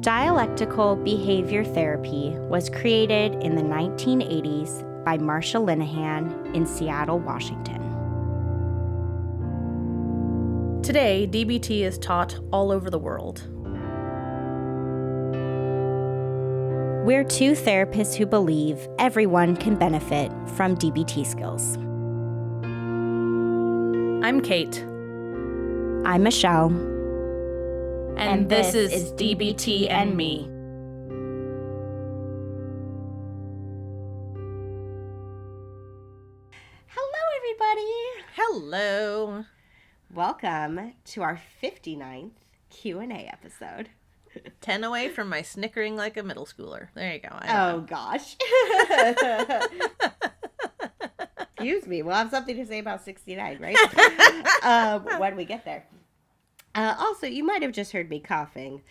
Dialectical behavior therapy was created in the 1980s by Marsha Linehan in Seattle, Washington. Today, DBT is taught all over the world. We're two therapists who believe everyone can benefit from DBT skills. I'm Kate. I'm Michelle. And this is DBT and Me. Hello, everybody. Hello. Welcome to our 59th Q&A episode. 10 away from my snickering like a middle schooler. There you go. Gosh. Excuse me. We'll have something to say about 69, right? When we get there. Also, you might have just heard me coughing.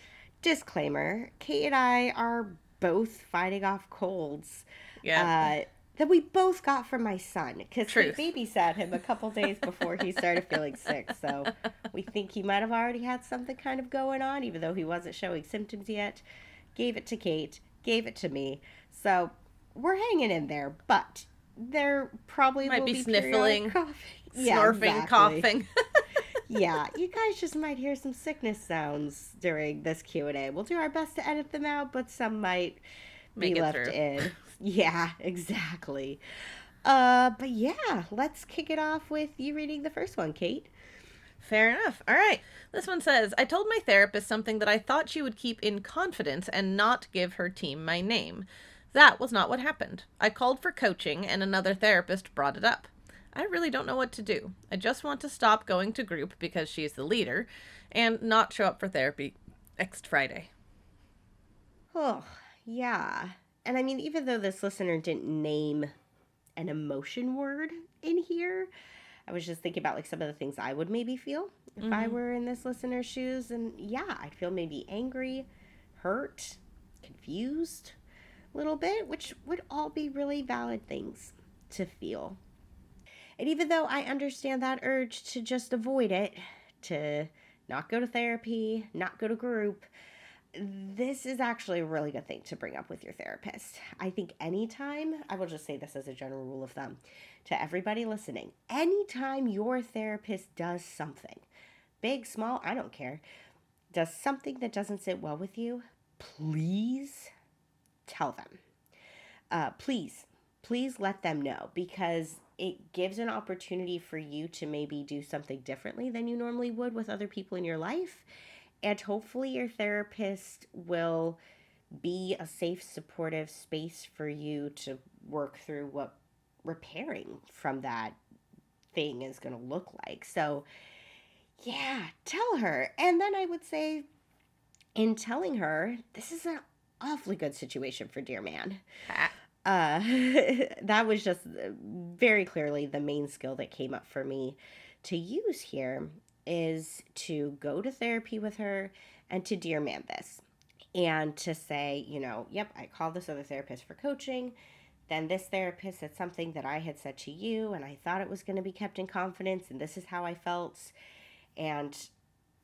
Disclaimer, Kate and I are both fighting off colds. Yeah. That we both got from my son. Because we Truth. babysat him a couple days before he started feeling sick. So we think he might have already had something kind of going on, even though he wasn't showing symptoms yet. Gave it to Kate. Gave it to me. So we're hanging in there. But there probably Might will be be sniffling, coughing. snorfing, coughing. Yeah, you guys just might hear some sickness sounds during this Q&A. We'll do our best to edit them out, but some might be left in. Yeah, exactly. But yeah, let's kick it off with you reading the first one, Kate. Fair enough. All right. This one says, I told my therapist something that I thought she would keep in confidence and not give her team my name. That was not what happened. I called for coaching and another therapist brought it up. I really don't know what to do. I just want to stop going to group because she's the leader and not show up for therapy next Friday. Oh, yeah. And I mean, even though this listener didn't name an emotion word in here, I was just thinking about like some of the things I would maybe feel if I were in this listener's shoes. And yeah, I'd feel maybe angry, hurt, confused a little bit, which would all be really valid things to feel. And even though I understand that urge to just avoid it, to not go to therapy, not go to group, this is actually a really good thing to bring up with your therapist. I think anytime, I will just say this as a general rule of thumb to everybody listening, anytime your therapist does something, big, small, I don't care, does something that doesn't sit well with you, please tell them. Please let them know, because it gives an opportunity for you to maybe do something differently than you normally would with other people in your life. And hopefully your therapist will be a safe, supportive space for you to work through what repairing from that thing is going to look like. So, yeah, tell her. And then I would say, in telling her, this is an awfully good situation for dear man. That was just very clearly the main skill that came up for me to use here, is to go to therapy with her and to dear man this and to say, yep, I called this other therapist for coaching. Then this therapist said something that I had said to you, and I thought it was going to be kept in confidence, and this is how I felt. And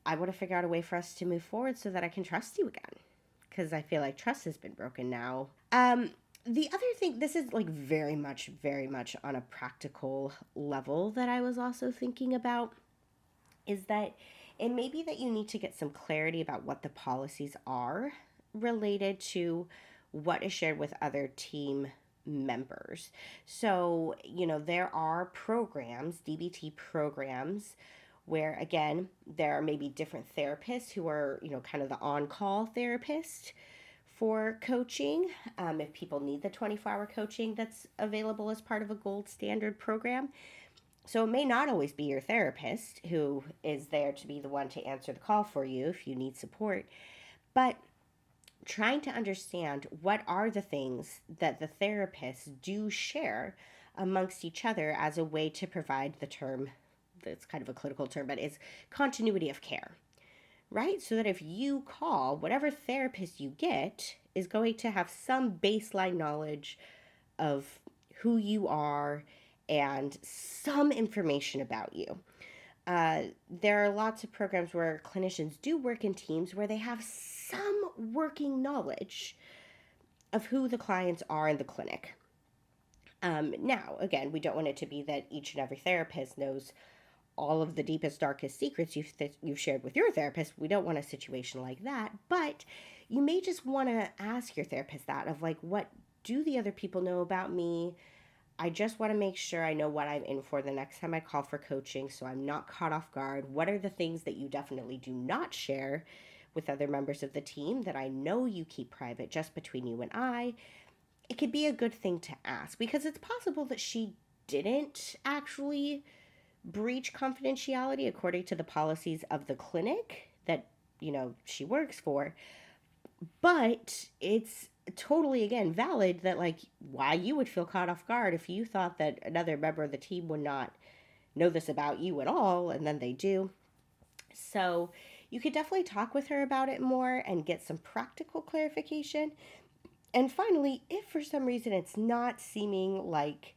I want to figure out a way for us to move forward so that I can trust you again, because I feel like trust has been broken now. The other thing, this is like very much on a practical level that I was also thinking about, is that it may be that you need to get some clarity about what the policies are related to what is shared with other team members. So, there are programs, DBT programs, where, again, there are maybe different therapists who are, kind of the on-call therapist for coaching. If people need the 24-hour coaching that's available as part of a gold standard program. So it may not always be your therapist who is there to be the one to answer the call for you if you need support, but trying to understand what are the things that the therapists do share amongst each other as a way to provide the term, that's kind of a clinical term, but it's continuity of care, right? So that if you call, whatever therapist you get is going to have some baseline knowledge of who you are and some information about you. There are lots of programs where clinicians do work in teams where they have some working knowledge of who the clients are in the clinic. Now, again, we don't want it to be that each and every therapist knows all of the deepest, darkest secrets you've shared with your therapist. We don't want a situation like that, but you may just want to ask your therapist that of like, what do the other people know about me? I just want to make sure I know what I'm in for the next time I call for coaching so I'm not caught off guard. What are the things that you definitely do not share with other members of the team that I know you keep private just between you and I? It could be a good thing to ask because it's possible that she didn't actually breach confidentiality according to the policies of the clinic that, she works for. But it's totally, again, valid that, like, why you would feel caught off guard if you thought that another member of the team would not know this about you at all, and then they do. So you could definitely talk with her about it more and get some practical clarification. And finally, if for some reason it's not seeming like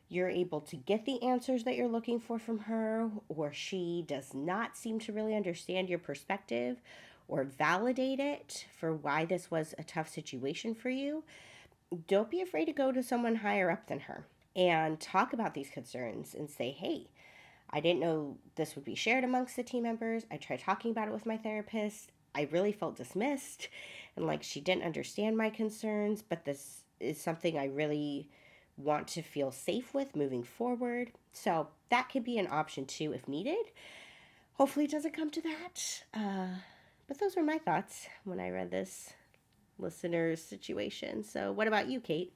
you're able to get the answers that you're looking for from her, or she does not seem to really understand your perspective or validate it for why this was a tough situation for you, don't be afraid to go to someone higher up than her and talk about these concerns and say, hey, I didn't know this would be shared amongst the team members. I tried talking about it with my therapist. I really felt dismissed and like she didn't understand my concerns, but this is something I really want to feel safe with moving forward. So that could be an option too if needed. Hopefully it doesn't come to that. But those were my thoughts when I read this listener's situation. So what about you, Kate?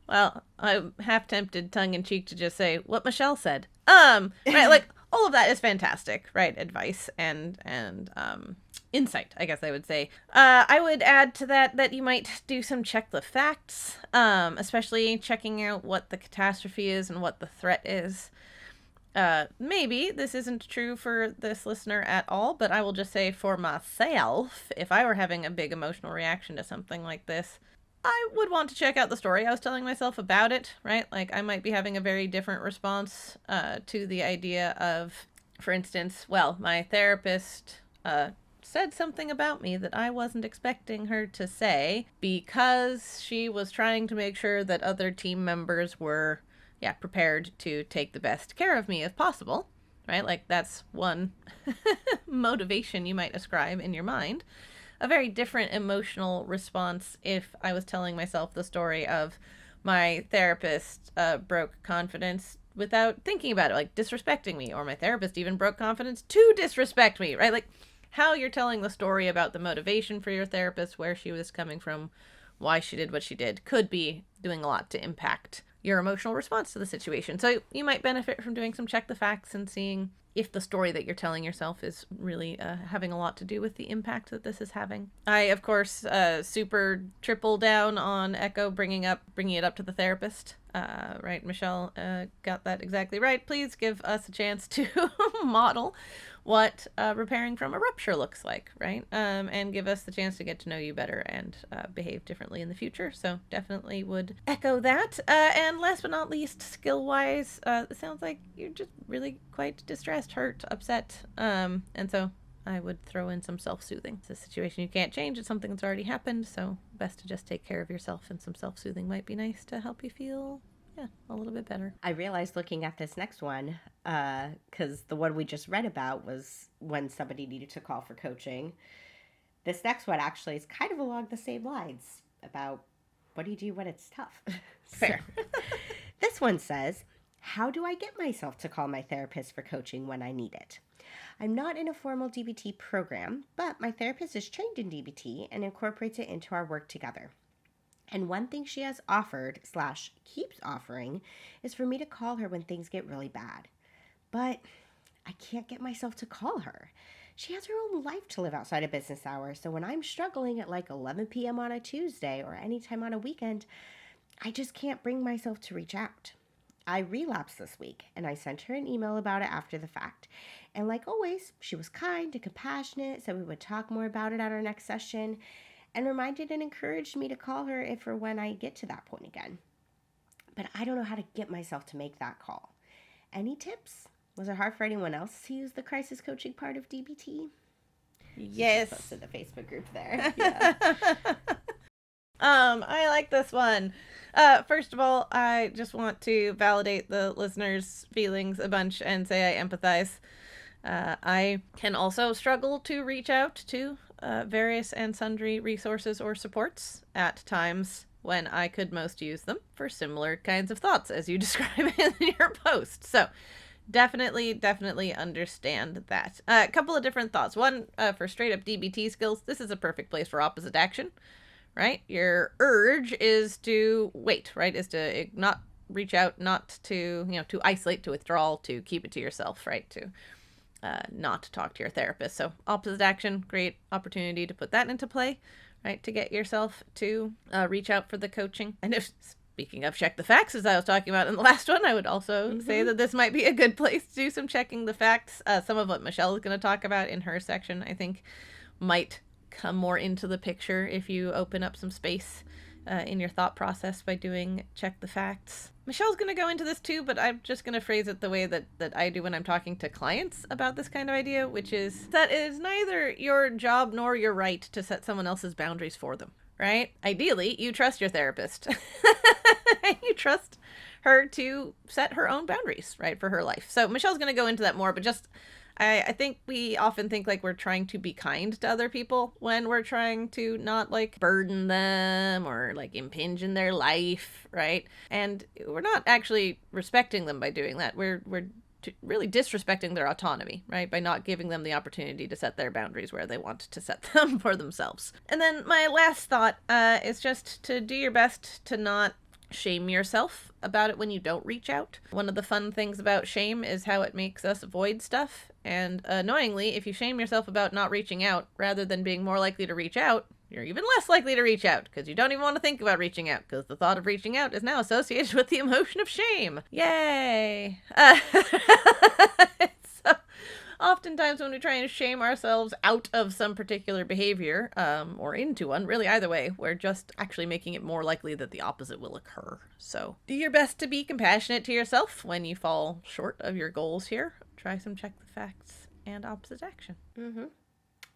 Well, I'm half tempted, tongue-in-cheek, to just say what Michelle said. Right, like, all of that is fantastic, right? Advice and insight, I guess I would say. I would add to that you might do some check the facts, especially checking out what the catastrophe is and what the threat is. Maybe this isn't true for this listener at all, but I will just say for myself, if I were having a big emotional reaction to something like this, I would want to check out the story I was telling myself about it, right? Like, I might be having a very different response to the idea of, for instance, well, my therapist said something about me that I wasn't expecting her to say because she was trying to make sure that other team members were, prepared to take the best care of me if possible, right? Like, that's one motivation you might ascribe in your mind. A very different emotional response if I was telling myself the story of my therapist broke confidence without thinking about it, like disrespecting me, or my therapist even broke confidence to disrespect me, right? Like, how you're telling the story about the motivation for your therapist, where she was coming from, why she did what she did, could be doing a lot to impact your emotional response to the situation. So you might benefit from doing some check the facts and seeing if the story that you're telling yourself is really having a lot to do with the impact that this is having. I, of course, super triple down on Echo bringing it up to the therapist. Right, Michelle got that exactly right. Please give us a chance to model what repairing from a rupture looks like, right? And give us the chance to get to know you better and behave differently in the future. So definitely would echo that. And last but not least, skill-wise, it sounds like you're just really quite distressed, hurt, upset. And so I would throw in some self-soothing. It's a situation you can't change. It's something that's already happened. So best to just take care of yourself, and some self-soothing might be nice to help you feel a little bit better. I realized looking at this next one, because the one we just read about was when somebody needed to call for coaching. This next one actually is kind of along the same lines about what do you do when it's tough? Fair. So, this one says, how do I get myself to call my therapist for coaching when I need it? I'm not in a formal DBT program, but my therapist is trained in DBT and incorporates it into our work together. And one thing she has offered / keeps offering is for me to call her when things get really bad. But I can't get myself to call her. She has her own life to live outside of business hours. So when I'm struggling at like 11 p.m. on a Tuesday or anytime on a weekend, I just can't bring myself to reach out. I relapsed this week and I sent her an email about it after the fact. And like always, she was kind and compassionate, so we would talk more about it at our next session, and reminded and encouraged me to call her if or when I get to that point again. But I don't know how to get myself to make that call. Any tips? Was it hard for anyone else to use the crisis coaching part of DBT? Yes. Post in the Facebook group there. Yeah. I like this one. First of all, I just want to validate the listeners' feelings a bunch and say I empathize. I can also struggle to reach out to various and sundry resources or supports at times when I could most use them for similar kinds of thoughts as you describe in your post. So definitely understand that. A couple of different thoughts. One, for straight up DBT skills, this is a perfect place for opposite action, right? Your urge is to wait, right? Is to not reach out, not to, to isolate, to withdraw, to keep it to yourself, right? To not talk to your therapist. So opposite action, great opportunity to put that into play, right? To get yourself to reach out for the coaching. And if, speaking of check the facts, as I was talking about in the last one, I would also say that this might be a good place to do some checking the facts. Some of what Michelle is going to talk about in her section, I think, might come more into the picture if you open up some space in your thought process by doing check the facts. Michelle's going to go into this too, but I'm just going to phrase it the way that I do when I'm talking to clients about this kind of idea, which is that it is neither your job nor your right to set someone else's boundaries for them, right? Ideally, you trust your therapist. You trust her to set her own boundaries, right, for her life. So Michelle's going to go into that more, but just I think we often think like we're trying to be kind to other people when we're trying to not like burden them or like impinge in their life, right? And we're not actually respecting them by doing that. We're really disrespecting their autonomy, right? By not giving them the opportunity to set their boundaries where they want to set them for themselves. And then my last thought is just to do your best to not shame yourself about it when you don't reach out. One of the fun things about shame is how it makes us avoid stuff. And annoyingly, if you shame yourself about not reaching out, rather than being more likely to reach out, you're even less likely to reach out because you don't even want to think about reaching out because the thought of reaching out is now associated with the emotion of shame. Yay! So, oftentimes when we try and shame ourselves out of some particular behavior, or into one, really either way, we're just actually making it more likely that the opposite will occur. So do your best to be compassionate to yourself when you fall short of your goals here. Try some check the facts and opposite action.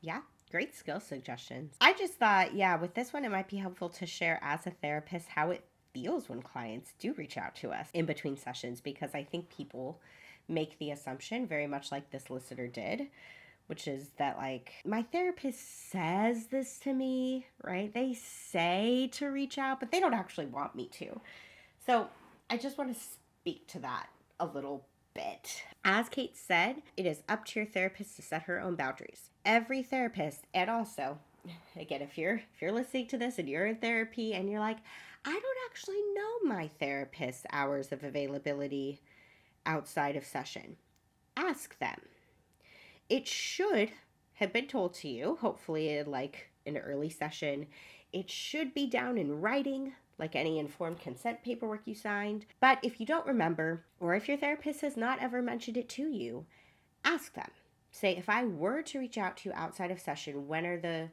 Yeah, great skill suggestions. I just thought, with this one, it might be helpful to share as a therapist how it feels when clients do reach out to us in between sessions, because I think people make the assumption, very much like this listener did, which is that like my therapist says this to me, right? They say to reach out, but they don't actually want me to. So I just want to speak to that a little bit. As Kate said, it is up to your therapist to set her own boundaries. Every therapist, and also, again, if you're listening to this and you're in therapy and you're like, I don't actually know my therapist's hours of availability outside of session, ask them. It should have been told to you, hopefully in like an early session. It should be down in writing, like any informed consent paperwork you signed. But if you don't remember, or if your therapist has not ever mentioned it to you, ask them. Say, if I were to reach out to you outside of session, when are the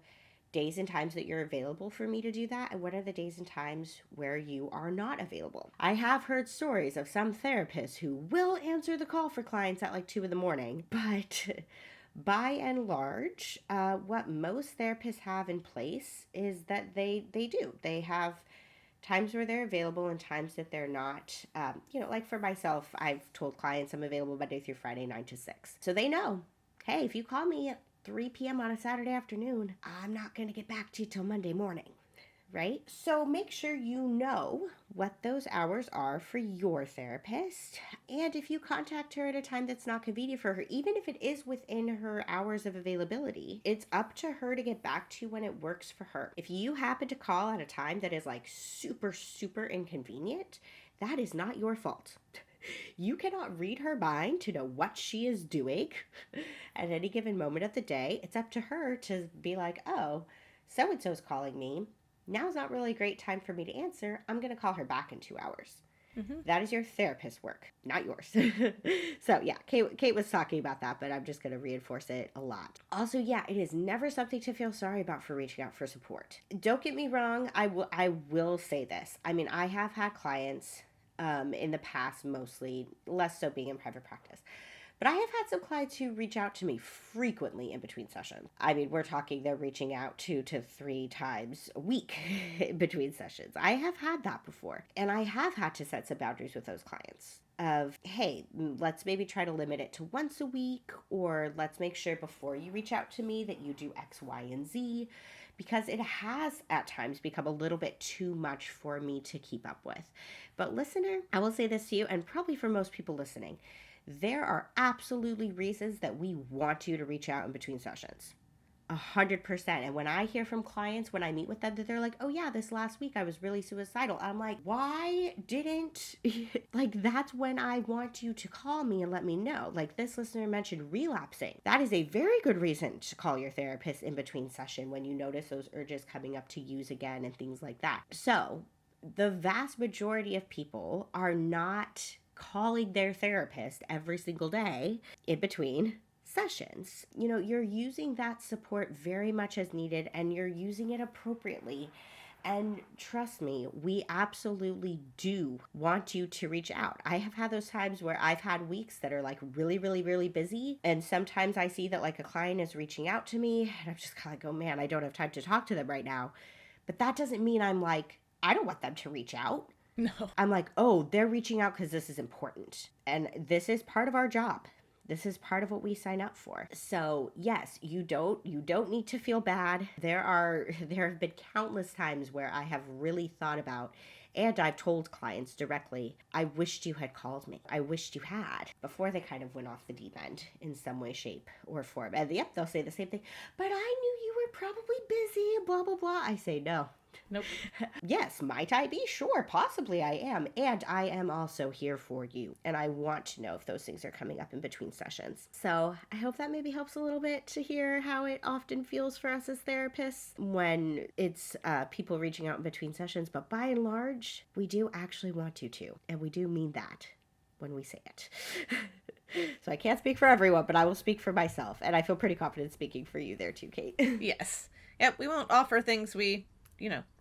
days and times that you're available for me to do that? And what are the days and times where you are not available? I have heard stories of some therapists who will answer the call for clients at like 2 a.m, but by and large, what most therapists have in place is that they do. They have times where they're available and times that they're not. Like for myself, I've told clients I'm available Monday through Friday, 9 to 6. So they know, hey, if you call me at 3 p.m. on a Saturday afternoon, I'm not going to get back to you till Monday morning, right? So make sure you know what those hours are for your therapist. And if you contact her at a time that's not convenient for her, even if it is within her hours of availability, it's up to her to get back to you when it works for her. If you happen to call at a time that is like super, super inconvenient, that is not your fault. You cannot read her mind to know what she is doing at any given moment of the day. It's up to her to be like, oh, so-and-so's calling me. Now's not really a great time for me to answer. I'm going to call her back in 2 hours. That is your therapist's work, not yours. So yeah, Kate was talking about that, but I'm just going to reinforce it a lot. Also, it is never something to feel sorry about for reaching out for support. Don't get me wrong. I will say this. I mean, I have had clients in the past, mostly, less so being in private practice, But I have had some clients who reach out to me frequently in between sessions. I mean, we're talking they're reaching out 2 to 3 times a week in between sessions. I have had that before. And I have had to set some boundaries with those clients of, hey, let's maybe try to limit it to once a week, or let's make sure before you reach out to me that you do X, Y, and Z, because it has at times become a little bit too much for me to keep up with. But listener, I will say this to you, and probably for most people listening, there are absolutely reasons that we want you to reach out in between sessions. 100%. And when I hear from clients, when I meet with them, that they're like, oh yeah, this last week I was really suicidal. I'm like, why didn't, like, that's when I want you to call me and let me know. Like this listener mentioned relapsing. That is a very good reason to call your therapist in between session when you notice those urges coming up to use again and things like that. So the vast majority of people are not calling their therapist every single day in between sessions. You know, you're using that support very much as needed, and you're using it appropriately. And trust me, we absolutely do want you to reach out. I have had those times where I've had weeks that are like really, really, really busy. And sometimes I see that like a client is reaching out to me and I'm just kind of like, oh man, I don't have time to talk to them right now. But that doesn't mean I'm like, I don't want them to reach out. No. I'm like, oh, they're reaching out because this is important. And this is part of our job. This is part of what we sign up for. So yes, you don't need to feel bad. There have been countless times where I have really thought about, and I've told clients directly, I wished you had called me. I wished you had, before they kind of went off the deep end in some way, shape, or form. And yep, they'll say the same thing, but I knew you were probably busy, blah, blah, blah. I say, no. Nope. Yes, might I be? Sure, possibly I am. And I am also here for you. And I want to know if those things are coming up in between sessions. So I hope that maybe helps a little bit to hear how it often feels for us as therapists when it's people reaching out in between sessions. But by and large, we do actually want you to. And we do mean that when we say it. So I can't speak for everyone, but I will speak for myself. And I feel pretty confident speaking for you there too, Kate. Yes. Yep, we won't offer things we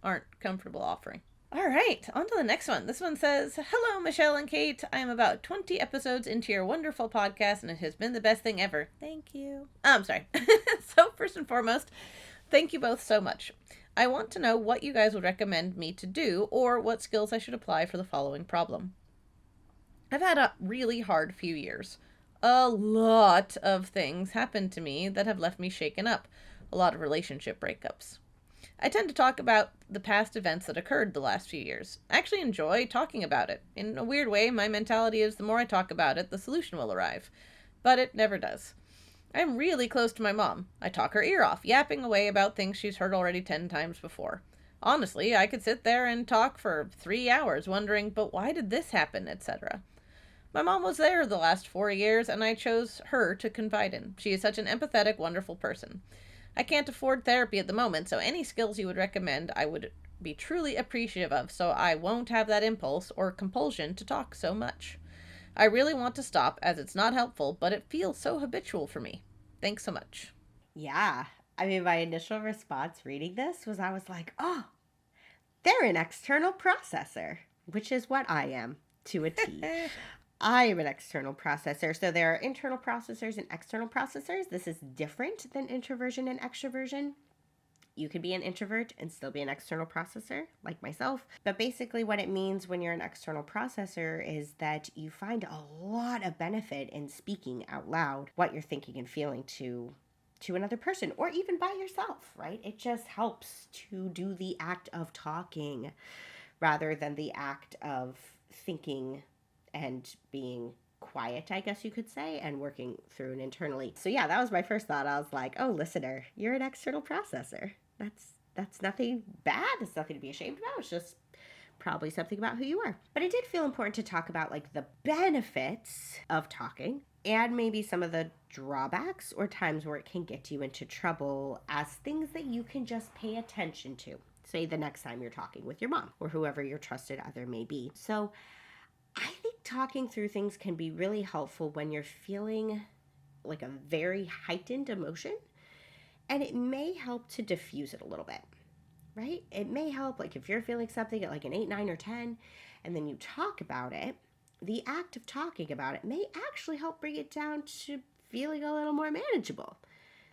aren't comfortable offering. All right, on to the next one. This one says, hello, Michelle and Kate. I am about 20 episodes into your wonderful podcast, and it has been the best thing ever. Thank you. Oh, I'm sorry. So first and foremost, thank you both so much. I want to know what you guys would recommend me to do, or what skills I should apply for the following problem. I've had a really hard few years. A lot of things happened to me that have left me shaken up. A lot of relationship breakups. I tend to talk about the past events that occurred the last few years. I actually enjoy talking about it. In a weird way, my mentality is the more I talk about it, the solution will arrive. But it never does. I'm really close to my mom. I talk her ear off, yapping away about things she's heard already 10 times before. Honestly, I could sit there and talk for 3 hours wondering, but why did this happen, etc. My mom was there the last 4 years, and I chose her to confide in. She is such an empathetic, wonderful person. I can't afford therapy at the moment, so any skills you would recommend I would be truly appreciative of, so I won't have that impulse or compulsion to talk so much. I really want to stop, as it's not helpful, but it feels so habitual for me. Thanks so much. Yeah. I mean, my initial response reading this was I was like, oh, they're an external processor, which is what I am to a T. I am an external processor. So there are internal processors and external processors. This is different than introversion and extroversion. You can be an introvert and still be an external processor, like myself. But basically what it means when you're an external processor is that you find a lot of benefit in speaking out loud what you're thinking and feeling to another person, or even by yourself, right? It just helps to do the act of talking rather than the act of thinking and being quiet, I guess you could say, and working through it internally. So yeah, that was my first thought. I was like, oh, listener, you're an external processor. That's nothing bad. It's nothing to be ashamed about. It's just probably something about who you are. But it did feel important to talk about like the benefits of talking and maybe some of the drawbacks or times where it can get you into trouble as things that you can just pay attention to. Say the next time you're talking with your mom or whoever your trusted other may be. So I think talking through things can be really helpful when you're feeling like a very heightened emotion, and it may help to diffuse it a little bit, right? It may help, like if you're feeling something at like an 8, 9, or 10, and then you talk about it, the act of talking about it may actually help bring it down to feeling a little more manageable.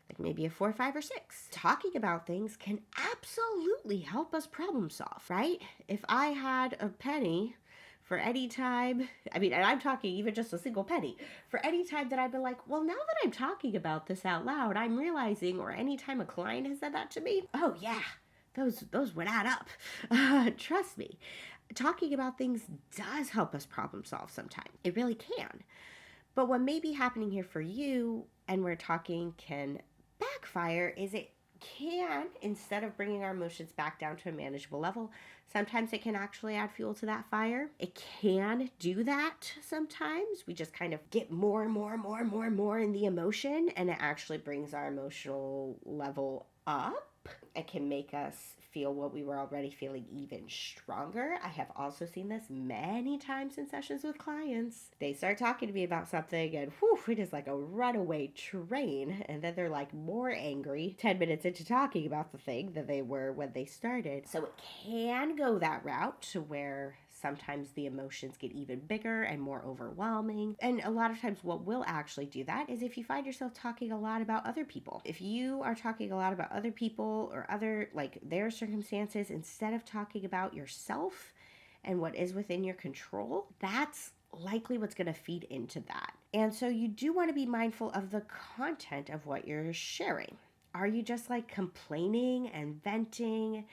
Like maybe a 4, 5, or 6. Talking about things can absolutely help us problem solve, right? If I had a penny for any time, and I'm talking even just a single penny, for any time that I've been like, well, now that I'm talking about this out loud, I'm realizing, or any time a client has said that to me, oh yeah, those would add up. Trust me, talking about things does help us problem solve sometimes. It really can. But what may be happening here for you, and where talking can backfire, is it can, instead of bringing our emotions back down to a manageable level, sometimes it can actually add fuel to that fire. It can do that sometimes. We just kind of get more and more and more and more and more in the emotion, and it actually brings our emotional level up. It can make us feel what we were already feeling even stronger. I have also seen this many times in sessions with clients. They start talking to me about something and whew, it is like a runaway train. And then they're like more angry 10 minutes into talking about the thing than they were when they started. So it can go that route to where sometimes the emotions get even bigger and more overwhelming. And a lot of times what will actually do that is if you find yourself talking a lot about other people. If you are talking a lot about other people or other, like their circumstances, instead of talking about yourself and what is within your control, that's likely what's going to feed into that. And so you do want to be mindful of the content of what you're sharing. Are you just like complaining and venting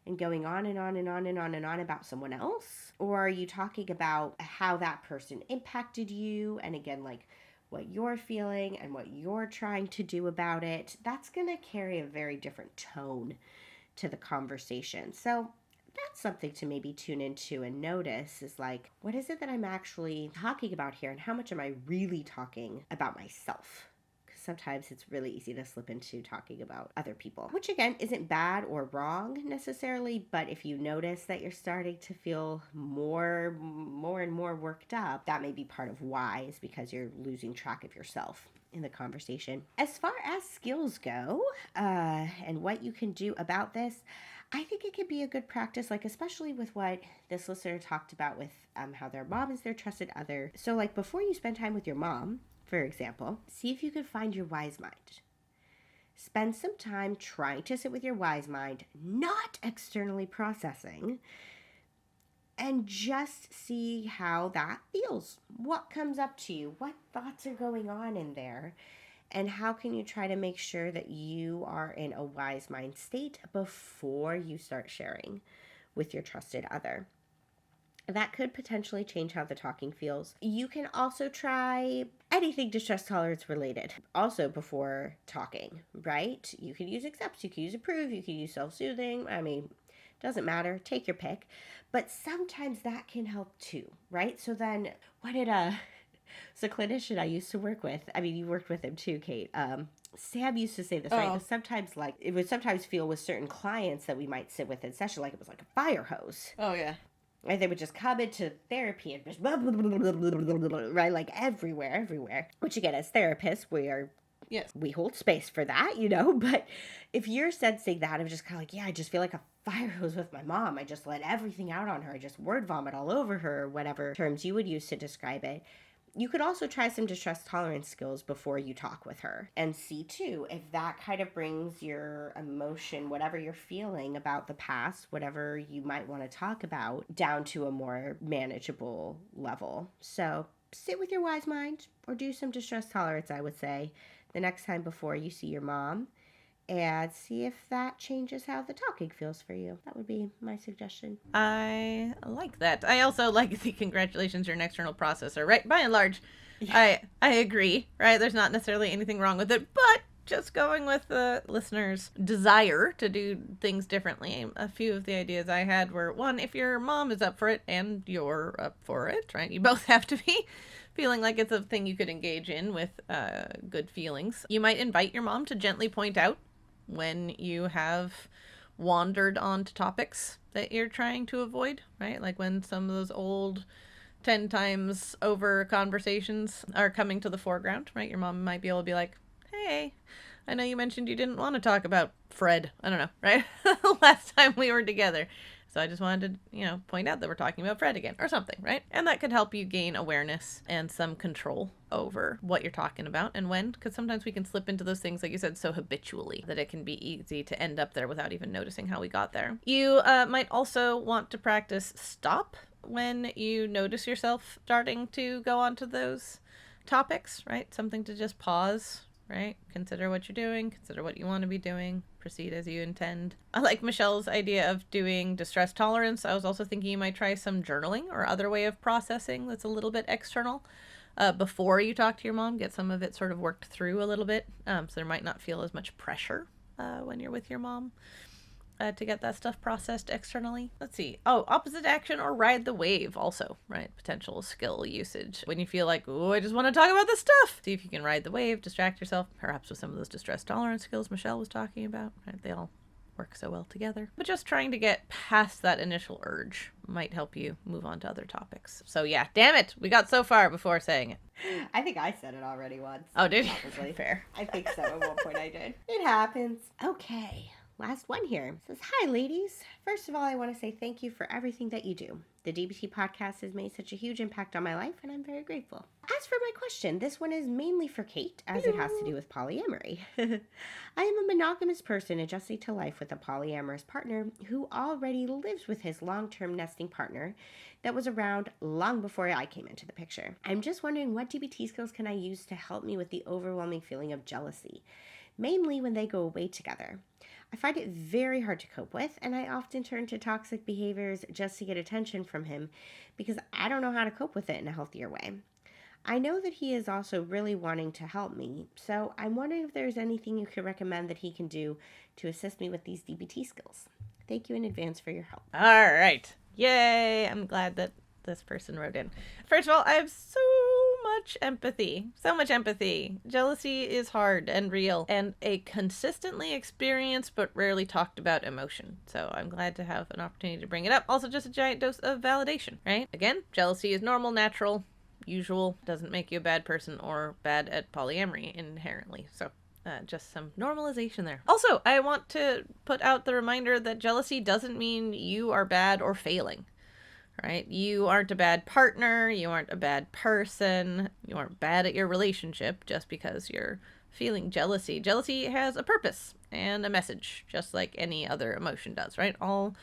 and going on and on and on and on and on about someone else? Or are you talking about how that person impacted you? And again, like what you're feeling and what you're trying to do about it. That's going to carry a very different tone to the conversation. So that's something to maybe tune into and notice is like, what is it that I'm actually talking about here? And how much am I really talking about myself? Sometimes it's really easy to slip into talking about other people, which again isn't bad or wrong necessarily, but if you notice that you're starting to feel more and more worked up, that may be part of why, is because you're losing track of yourself in the conversation. As far as skills go, and what you can do about this, I think it could be a good practice, like especially with what this listener talked about with how their mom is their trusted other. So like before you spend time with your mom, for example, see if you can find your wise mind. Spend some time trying to sit with your wise mind, not externally processing, and just see how that feels. What comes up to you? What thoughts are going on in there? And how can you try to make sure that you are in a wise mind state before you start sharing with your trusted other? That could potentially change how the talking feels. You can also try anything distress tolerance related also before talking, right? You could use accept, you could use approve, you could use self-soothing. Doesn't matter. Take your pick. But sometimes that can help too, right? So then what did so clinician I used to work with, you worked with him too, Kate. Sam used to say this, right? But sometimes it would sometimes feel with certain clients that we might sit with in session like it was like a fire hose. Oh, yeah. And they would just come into therapy and just blah, blah, blah, blah, blah, blah, blah, right? Like everywhere. Which again, as therapists, we hold space for that, But if you're sensing that, I'm just kind of like, yeah, I just feel like a fire hose with my mom. I just let everything out on her. I just word vomit all over her, or whatever terms you would use to describe it. You could also try some distress tolerance skills before you talk with her and see too if that kind of brings your emotion, whatever you're feeling about the past, whatever you might want to talk about, down to a more manageable level. So sit with your wise mind or do some distress tolerance, I would say, the next time before you see your mom, and see if that changes how the talking feels for you. That would be my suggestion. I like that. I also like the congratulations, you're an external processor, right? By and large, yeah. I agree, right? There's not necessarily anything wrong with it, but just going with the listener's desire to do things differently. A few of the ideas I had were, one, if your mom is up for it and you're up for it, right? You both have to be feeling like it's a thing you could engage in with good feelings. You might invite your mom to gently point out when you have wandered onto topics that you're trying to avoid, right? Like when some of those old 10 times over conversations are coming to the foreground, right? Your mom might be able to be like, hey, I know you mentioned you didn't want to talk about Fred. I don't know, right? Last time we were together. So I just wanted to, point out that we're talking about Fred again or something, right? And that could help you gain awareness and some control over what you're talking about and when, because sometimes we can slip into those things, like you said, so habitually that it can be easy to end up there without even noticing how we got there. You might also want to practice stop when you notice yourself starting to go onto those topics, right? Something to just pause, right? Consider what you're doing, consider what you want to be doing, proceed as you intend. I like Michelle's idea of doing distress tolerance. I was also thinking you might try some journaling or other way of processing that's a little bit external before you talk to your mom. Get some of it sort of worked through a little bit, so there might not feel as much pressure when you're with your mom. To get that stuff processed externally. Let's see. Oh, opposite action or ride the wave also, right? Potential skill usage. When you feel like, oh, I just want to talk about this stuff. See if you can ride the wave, distract yourself, perhaps with some of those distress tolerance skills Michelle was talking about, right? They all work so well together. But just trying to get past that initial urge might help you move on to other topics. So yeah, damn it. We got so far before saying it. I think I said it already once. Oh, did you? Probably. Fair. I think so. At one point I did. It happens. Okay. Last one here. It says, hi, ladies. First of all, I want to say thank you for everything that you do. The DBT podcast has made such a huge impact on my life, and I'm very grateful. As for my question, this one is mainly for Kate, as it has to do with polyamory. I am a monogamous person adjusting to life with a polyamorous partner who already lives with his long-term nesting partner that was around long before I came into the picture. I'm just wondering, what DBT skills can I use to help me with the overwhelming feeling of jealousy, mainly when they go away together? I find it very hard to cope with, and I often turn to toxic behaviors just to get attention from him because I don't know how to cope with it in a healthier way. I know that he is also really wanting to help me, so I'm wondering if there's anything you could recommend that he can do to assist me with these DBT skills. Thank you in advance for your help. All right. Yay. I'm glad that this person wrote in. First of all, I have so much empathy. So much empathy. Jealousy is hard and real and a consistently experienced but rarely talked about emotion. So I'm glad to have an opportunity to bring it up. Also, just a giant dose of validation, right? Again, jealousy is normal, natural, usual. Doesn't make you a bad person or bad at polyamory inherently. So just some normalization there. Also, I want to put out the reminder that jealousy doesn't mean you are bad or failing. Right? You aren't a bad partner. You aren't a bad person. You aren't bad at your relationship just because you're feeling jealousy. Jealousy has a purpose and a message, just like any other emotion does, right? All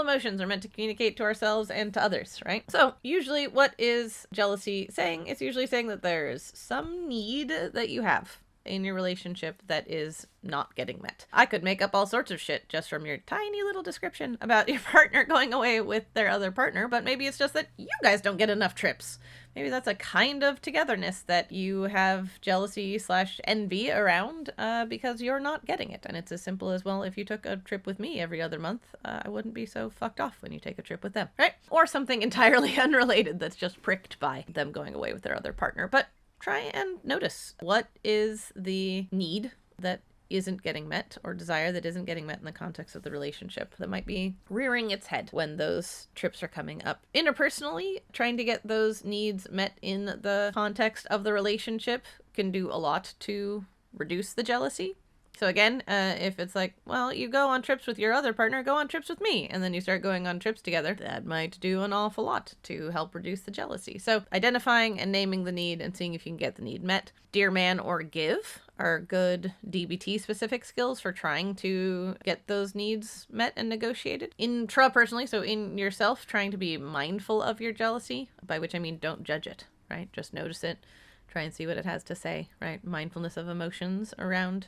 emotions are meant to communicate to ourselves and to others, right? So usually what is jealousy saying? It's usually saying that there's some need that you have in your relationship that is not getting met. I could make up all sorts of shit just from your tiny little description about your partner going away with their other partner, but maybe it's just that you guys don't get enough trips. Maybe that's a kind of togetherness that you have jealousy/envy around because you're not getting it. And it's as simple as, well, if you took a trip with me every other month, I wouldn't be so fucked off when you take a trip with them, right? Or something entirely unrelated that's just pricked by them going away with their other partner. But try and notice, what is the need that isn't getting met, or desire that isn't getting met in the context of the relationship that might be rearing its head when those trips are coming up. Interpersonally, trying to get those needs met in the context of the relationship can do a lot to reduce the jealousy. So again, if it's like, well, you go on trips with your other partner, go on trips with me, and then you start going on trips together, that might do an awful lot to help reduce the jealousy. So identifying and naming the need and seeing if you can get the need met. Dear man or give are good DBT-specific skills for trying to get those needs met and negotiated. Intrapersonally, so in yourself, trying to be mindful of your jealousy, by which I mean don't judge it, right? Just notice it, try and see what it has to say, right? Mindfulness of emotions around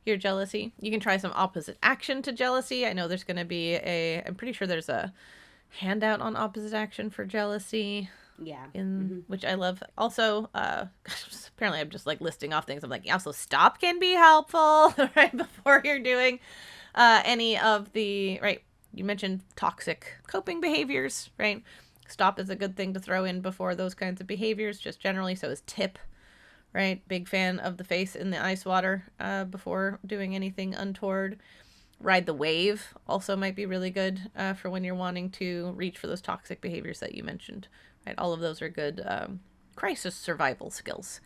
your jealousy. You can try some opposite action to jealousy. I know there's going to be I'm pretty sure there's a handout on opposite action for jealousy. Yeah. Which I love. Also, apparently I'm just like listing off things. I'm like, yeah, so stop can be helpful, right? Before you're doing any of the, right? You mentioned toxic coping behaviors, right? Stop is a good thing to throw in before those kinds of behaviors, just generally. So is tip. Right? Big fan of the face in the ice water before doing anything untoward. Ride the wave also might be really good for when you're wanting to reach for those toxic behaviors that you mentioned. Right? All of those are good crisis survival skills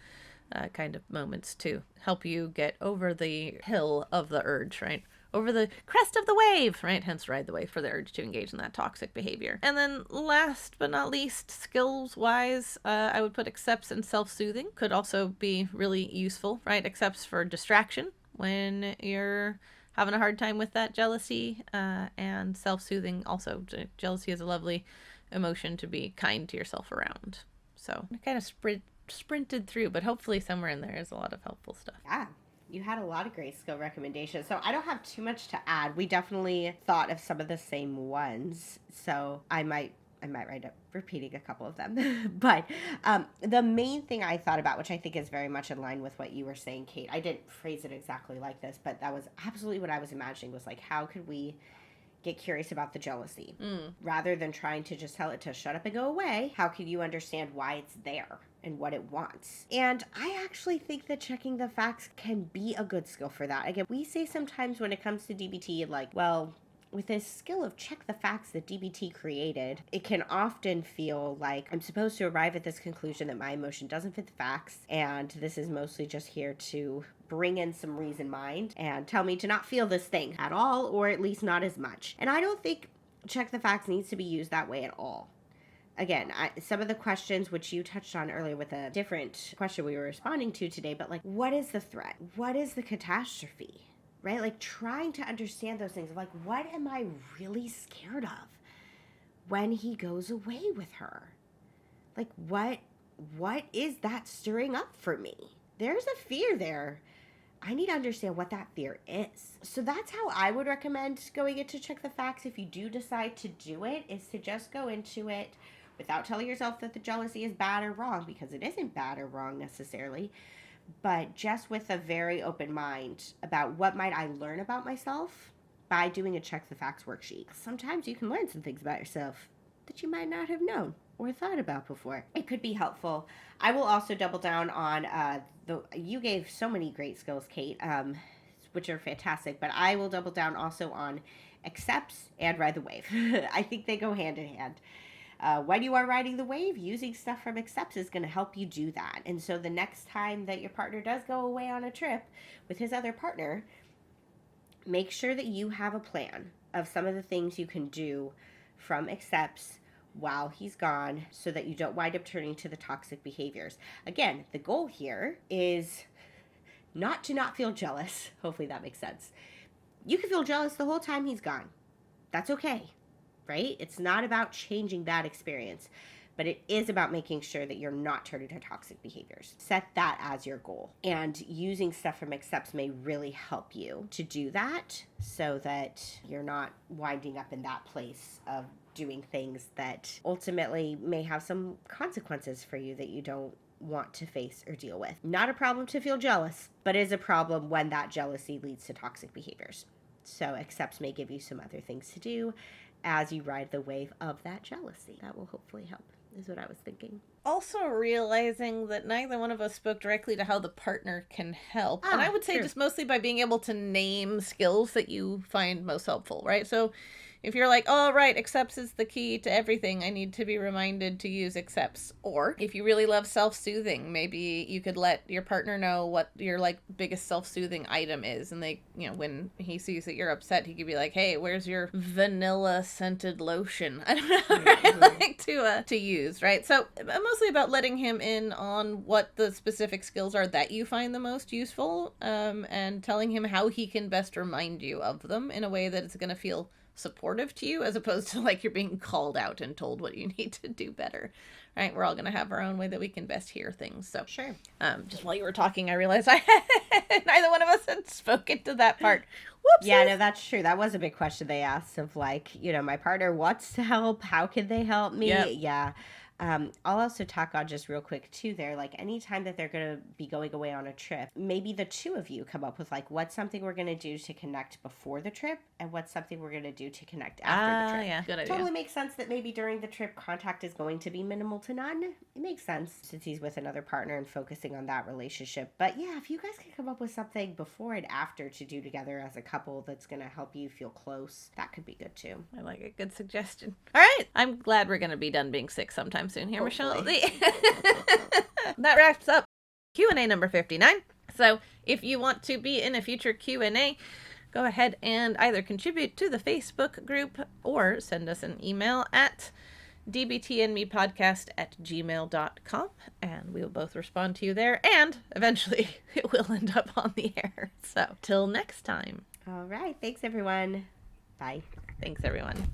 kind of moments to help you get over the hill of the urge, right? over the crest of the wave, right? Hence ride the wave for the urge to engage in that toxic behavior. And then last but not least, skills-wise, I would put accepts and self-soothing. Could also be really useful, right? Accepts for distraction when you're having a hard time with that jealousy, and self-soothing also. Jealousy is a lovely emotion to be kind to yourself around. So I kind of sprinted through, but hopefully somewhere in there is a lot of helpful stuff. Yeah, you had a lot of great skill recommendations. So I don't have too much to add. We definitely thought of some of the same ones. So I might wind up repeating a couple of them. But the main thing I thought about, which I think is very much in line with what you were saying, Kate, I didn't phrase it exactly like this, but that was absolutely what I was imagining, was like, how could we get curious about the jealousy? Rather than trying to just tell it to shut up and go away, how can you understand why it's there and what it wants? And I actually think that checking the facts can be a good skill for that. Again, we say sometimes when it comes to DBT, like, well, with this skill of check the facts that DBT created, it can often feel like I'm supposed to arrive at this conclusion that my emotion doesn't fit the facts, and this is mostly just here to bring in some reason mind and tell me to not feel this thing at all, or at least not as much. And I don't think check the facts needs to be used that way at all. Again, some of the questions which you touched on earlier with a different question we were responding to today, but like, what is the threat? What is the catastrophe? Right? Like trying to understand those things of like, what am I really scared of when he goes away with her? Like, what is that stirring up for me? There's a fear there. I need to understand what that fear is. So that's how I would recommend going into check the facts if you do decide to do it, is to just go into it without telling yourself that the jealousy is bad or wrong, because it isn't bad or wrong necessarily, but just with a very open mind about what might I learn about myself by doing a check the facts worksheet. Sometimes you can learn some things about yourself that you might not have known or thought about before. It could be helpful. I will also double down on you gave so many great skills, Kate, which are fantastic, but I will double down also on accepts and ride the wave. I think they go hand in hand. When you are riding the wave, using stuff from accepts is going to help you do that. And so the next time that your partner does go away on a trip with his other partner, make sure that you have a plan of some of the things you can do from accepts while he's gone, so that you don't wind up turning to the toxic behaviors. Again, the goal here is not to not feel jealous. Hopefully that makes sense. You can feel jealous the whole time he's gone. That's okay. Right? It's not about changing that experience, but it is about making sure that you're not turning to toxic behaviors. Set that as your goal. And using stuff from accepts may really help you to do that, so that you're not winding up in that place of doing things that ultimately may have some consequences for you that you don't want to face or deal with. Not a problem to feel jealous, but is a problem when that jealousy leads to toxic behaviors. So accepts may give you some other things to do as you ride the wave of that jealousy. That will hopefully help, is what I was thinking. Also realizing that neither one of us spoke directly to how the partner can help. And I would say just mostly by being able to name skills that you find most helpful, right? So if you're like, oh, right, accepts is the key to everything, I need to be reminded to use accepts. Or if you really love self-soothing, maybe you could let your partner know what your like biggest self-soothing item is. And they, you know, when he sees that you're upset, he could be like, hey, where's your vanilla scented lotion? I don't know, right? Like to use, right? So mostly about letting him in on what the specific skills are that you find the most useful, and telling him how he can best remind you of them in a way that it's going to feel supportive to you, as opposed to like you're being called out and told what you need to do better, right? We're all going to have our own way that we can best hear things. So sure. Just while you were talking, I realized neither one of us had spoken to that part. Whoops. Yeah, no, that's true. That was a big question they asked of like, you know, my partner wants to help. How can they help me? Yep. Yeah. I'll also talk on just real quick too there, like anytime that they're going to be going away on a trip, maybe the two of you come up with like, what's something we're going to do to connect before the trip, and what's something we're going to do to connect after the trip. Yeah, good idea. Totally makes sense that maybe during the trip contact is going to be minimal to none. It makes sense since he's with another partner and focusing on that relationship. But yeah, if you guys can come up with something before and after to do together as a couple that's going to help you feel close, that could be good too. I like it. Good suggestion. All right. I'm glad we're going to be done being sick sometime soon here, Hopefully. Michelle. That wraps up Q&A number 59. So if you want to be in a future Q&A, go ahead and either contribute to the Facebook group or send us an email at dbtmepodcast@gmail.com, and we will both respond to you there, and eventually it will end up on the air. So till next time. All right. Thanks, everyone. Bye. Thanks, everyone.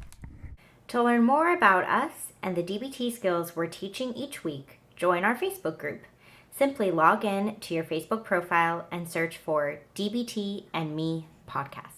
To learn more about us and the DBT skills we're teaching each week, join our Facebook group. Simply log in to your Facebook profile and search for DBT and Me Podcast.